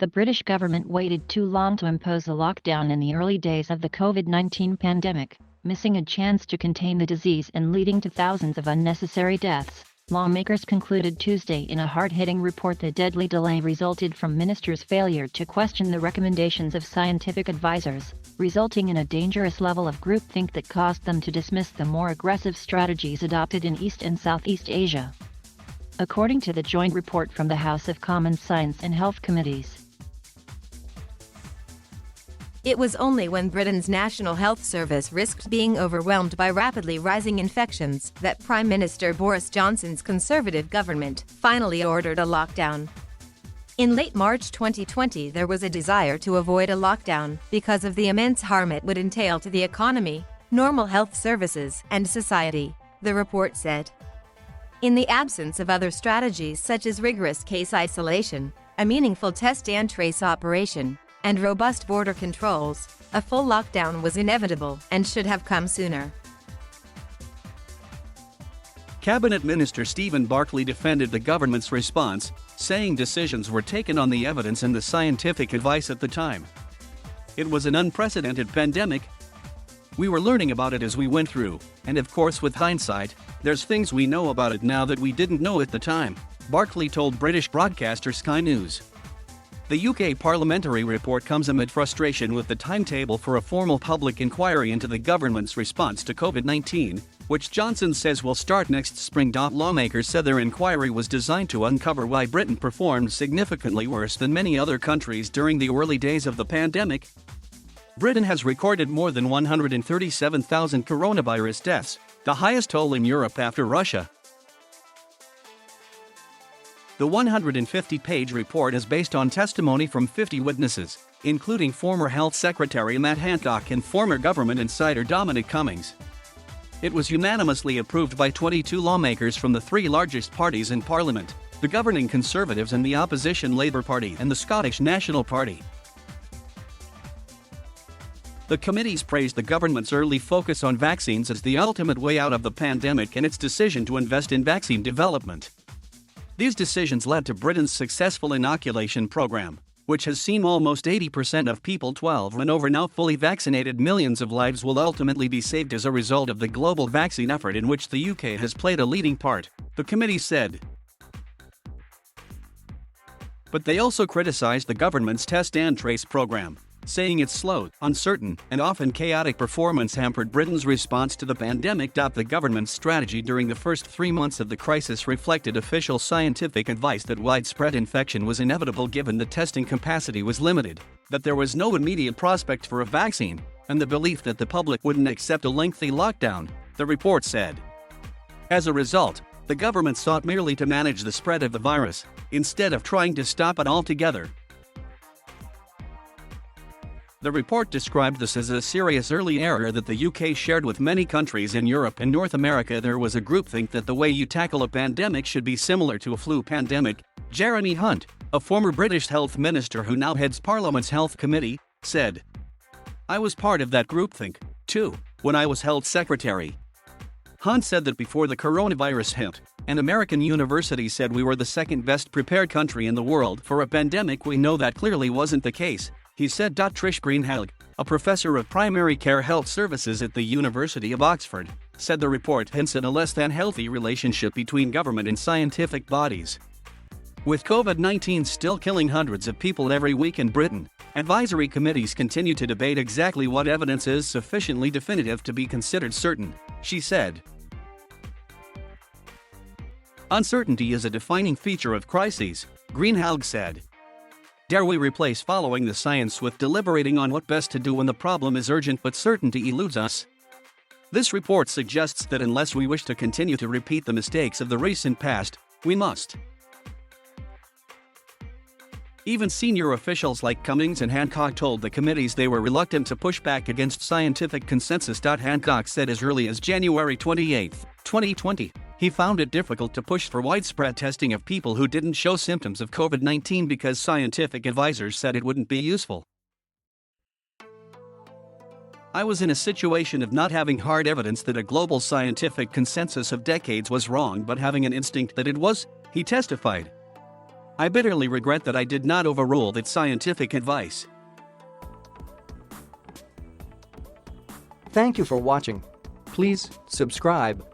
The British government waited too long to impose a lockdown in the early days of the COVID-19 pandemic, missing a chance to contain the disease and leading to thousands of unnecessary deaths, lawmakers concluded Tuesday in a hard-hitting report. The deadly delay resulted from ministers' failure to question the recommendations of scientific advisors, resulting in a dangerous level of groupthink that caused them to dismiss the more aggressive strategies adopted in East and Southeast Asia. According to the joint report from the House of Commons Science and Health Committees, it was only when Britain's National Health Service risked being overwhelmed by rapidly rising infections that Prime Minister Boris Johnson's Conservative government finally ordered a lockdown. In late March 2020, there was a desire to avoid a lockdown because of the immense harm it would entail to the economy, normal health services, and society, the report said. In the absence of other strategies such as rigorous case isolation, a meaningful test and trace operation, and robust border controls, a full lockdown was inevitable and should have come sooner. Cabinet Minister Stephen Barclay defended the government's response, saying decisions were taken on the evidence and the scientific advice at the time. It was an unprecedented pandemic. We were learning about it as we went through, and of course with hindsight, there's things we know about it now that we didn't know at the time, Barclay told British broadcaster Sky News. The UK parliamentary report comes amid frustration with the timetable for a formal public inquiry into the government's response to COVID-19, which Johnson says will start next spring. Lawmakers said their inquiry was designed to uncover why Britain performed significantly worse than many other countries during the early days of the pandemic. Britain has recorded more than 137,000 coronavirus deaths, the highest toll in Europe after Russia. The 150-page report is based on testimony from 50 witnesses, including former Health Secretary Matt Hancock and former government insider Dominic Cummings. It was unanimously approved by 22 lawmakers from the three largest parties in Parliament, the governing Conservatives and the opposition Labour Party and the Scottish National Party. The committees praised the government's early focus on vaccines as the ultimate way out of the pandemic and its decision to invest in vaccine development. These decisions led to Britain's successful inoculation program, which has seen almost 80% of people 12 and over now fully vaccinated. Millions of lives will ultimately be saved as a result of the global vaccine effort in which the UK has played a leading part, the committee said. But they also criticized the government's test and trace program, saying its slow, uncertain, and often chaotic performance hampered Britain's response to the pandemic. The government's strategy during the first 3 months of the crisis reflected official scientific advice that widespread infection was inevitable given the testing capacity was limited, that there was no immediate prospect for a vaccine, and the belief that the public wouldn't accept a lengthy lockdown, the report said. As a result, the government sought merely to manage the spread of the virus, instead of trying to stop it altogether. The report described this as a serious early error that the UK shared with many countries in Europe and North America. There was a groupthink that the way you tackle a pandemic should be similar to a flu pandemic, Jeremy Hunt, a former British health minister who now heads Parliament's Health Committee, said. I was part of that groupthink, too, when I was health secretary. Hunt said that before the coronavirus hit, an American university said we were the second best prepared country in the world for a pandemic. We know that clearly wasn't the case, he said. Trish Greenhalgh, a professor of primary care health services at the University of Oxford, said the report hints at a less than healthy relationship between government and scientific bodies. With COVID-19 still killing hundreds of people every week in Britain, advisory committees continue to debate exactly what evidence is sufficiently definitive to be considered certain, she said. Uncertainty is a defining feature of crises, Greenhalgh said. Dare we replace following the science with deliberating on what best to do when the problem is urgent but certainty eludes us? This report suggests that unless we wish to continue to repeat the mistakes of the recent past, we must. Even senior officials like Cummings and Hancock told the committees they were reluctant to push back against scientific consensus. Hancock said as early as January 28, 2020, he found it difficult to push for widespread testing of people who didn't show symptoms of COVID-19 because scientific advisors said it wouldn't be useful. I was in a situation of not having hard evidence that a global scientific consensus of decades was wrong but having an instinct that it was, he testified. I bitterly regret that I did not overrule that scientific advice. Thank you for watching. Please subscribe.